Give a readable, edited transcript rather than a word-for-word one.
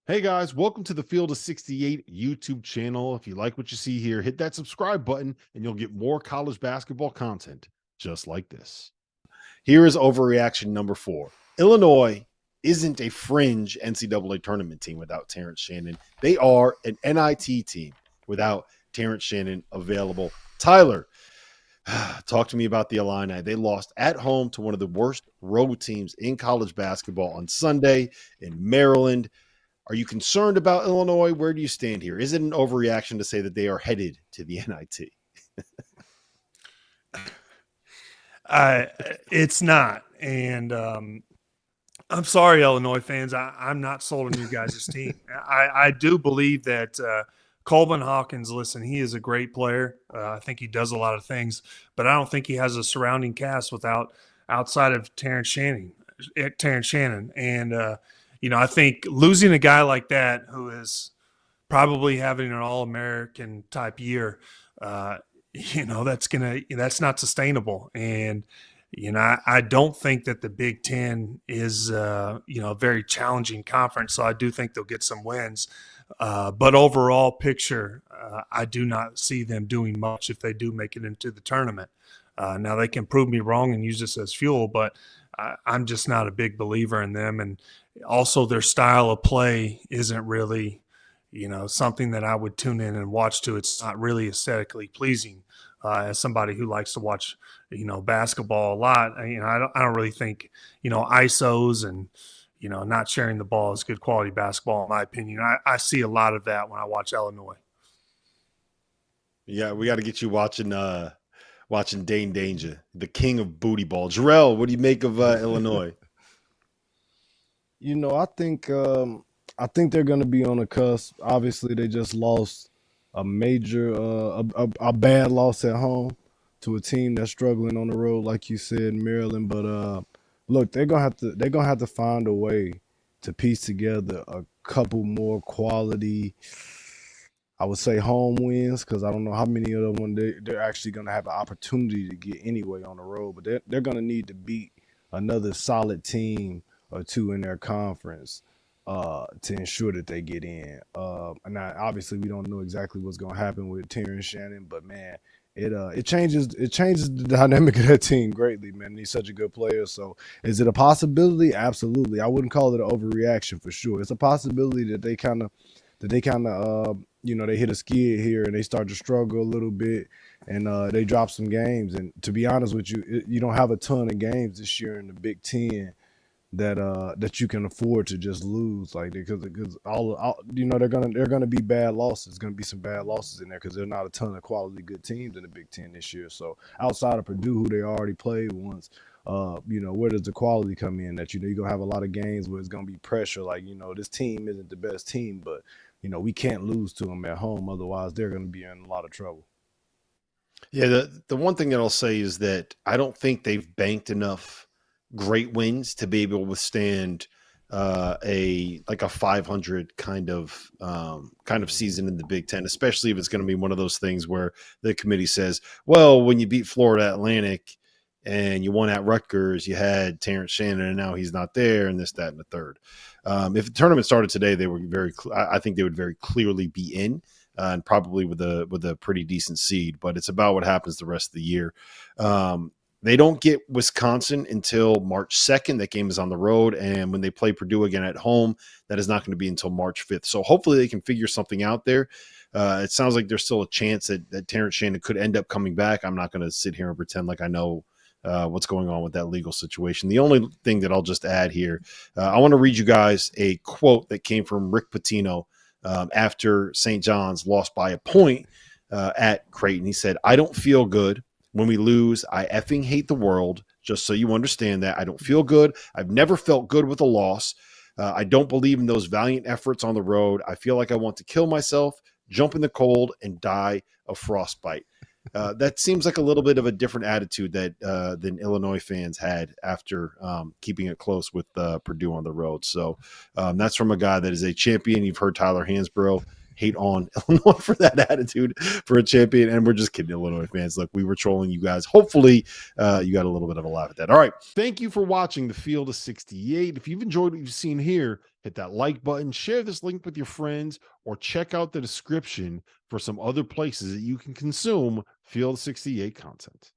Hey guys, welcome to the Field of 68 YouTube channel. If you like what you see here, hit that subscribe button and you'll get more college basketball content just like this. Here is overreaction number 4. Illinois isn't a fringe NCAA tournament team without Terrence Shannon. They are an NIT team without Terrence Shannon available. Tyler, talk to me about the Illini. They lost at home to one of the worst road teams in college basketball on Sunday in Maryland. Are you concerned about Illinois? Where do you stand here? Is it an overreaction to say that they are headed to the NIT? It's not. And I'm sorry, Illinois fans. I'm not sold on you guys' team. I do believe that Coleman Hawkins, listen, he is a great player. I think he does a lot of things, but I don't think he has a surrounding cast outside of Terrence Shannon. And I think losing a guy like that who is probably having an All-American type year, that's not sustainable. And I don't think that the Big Ten is a very challenging conference. So I do think they'll get some wins. But overall picture, I do not see them doing much if they do make it into the tournament. Now they can prove me wrong and use this as fuel, but I'm just not a big believer in them. And also their style of play isn't really, something that I would tune in and watch to. It's not really aesthetically pleasing as somebody who likes to watch, basketball a lot. I don't really think, ISOs and, not sharing the ball is good quality basketball, in my opinion. I see a lot of that when I watch Illinois. Yeah, we got to get you watching Dane Danger, the king of booty ball. Jerel, what do you make of Illinois? I think they're going to be on the cusp. Obviously, they just lost a major, a bad loss at home to a team that's struggling on the road, like you said, Maryland. But look, they're gonna have to find a way to piece together a couple more quality, I would say, home wins, because I don't know how many of them they're actually gonna have an opportunity to get anyway on the road. But they're gonna need to beat another solid team or two in their conference to ensure that they get in. And now, obviously, we don't know exactly what's going to happen with Terrence Shannon, but man, it changes the dynamic of that team greatly, man. He's such a good player. So, is it a possibility? Absolutely. I wouldn't call it an overreaction for sure. It's a possibility that they kind of they hit a skid here and they start to struggle a little bit, and they drop some games. And to be honest with you, you don't have a ton of games this year in the Big Ten that you can afford to just lose, like, because all they're gonna be bad losses. There's gonna be some bad losses in there because there's not a ton of quality good teams in the Big Ten this year. So outside of Purdue, who they already played once, where does the quality come in? That you're gonna have a lot of games where it's gonna be pressure. Like, this team isn't the best team, but we can't lose to them at home. Otherwise, they're gonna be in a lot of trouble. Yeah, the one thing that I'll say is that I don't think they've banked enough great wins to be able to withstand a 500 kind of season in the Big Ten, especially if it's going to be one of those things where the committee says, well, when you beat Florida Atlantic and you won at Rutgers, you had Terrence Shannon and now he's not there, and this, that, and the third. If the tournament started today, they were I think they would very clearly be in. And probably with a pretty decent seed, but it's about what happens the rest of the year. They don't get Wisconsin until March 2nd. That game is on the road. And when they play Purdue again at home, that is not going to be until March 5th. So hopefully they can figure something out there. It sounds like there's still a chance that Terrence Shannon could end up coming back. I'm not going to sit here and pretend like I know what's going on with that legal situation. The only thing that I'll just add here, I want to read you guys a quote that came from Rick Pitino after St. John's lost by a point at Creighton. He said, "I don't feel good. When we lose, I effing hate the world. Just so you understand that. I don't feel good. I've never felt good with a loss. I don't believe in those valiant efforts on the road. I feel like I want to kill myself, jump in the cold, and die of frostbite." That seems like a little bit of a different attitude than Illinois fans had after keeping it close with Purdue on the road. So that's from a guy that is a champion. You've heard Tyler Hansbrough. hate on Illinois for that attitude for a champion. And we're just kidding, Illinois fans. Look, we were trolling you guys. Hopefully you got a little bit of a laugh at that. All right. Thank you for watching the Field of 68. If you've enjoyed what you've seen here, hit that like button, share this link with your friends, or check out the description for some other places that you can consume Field 68 content.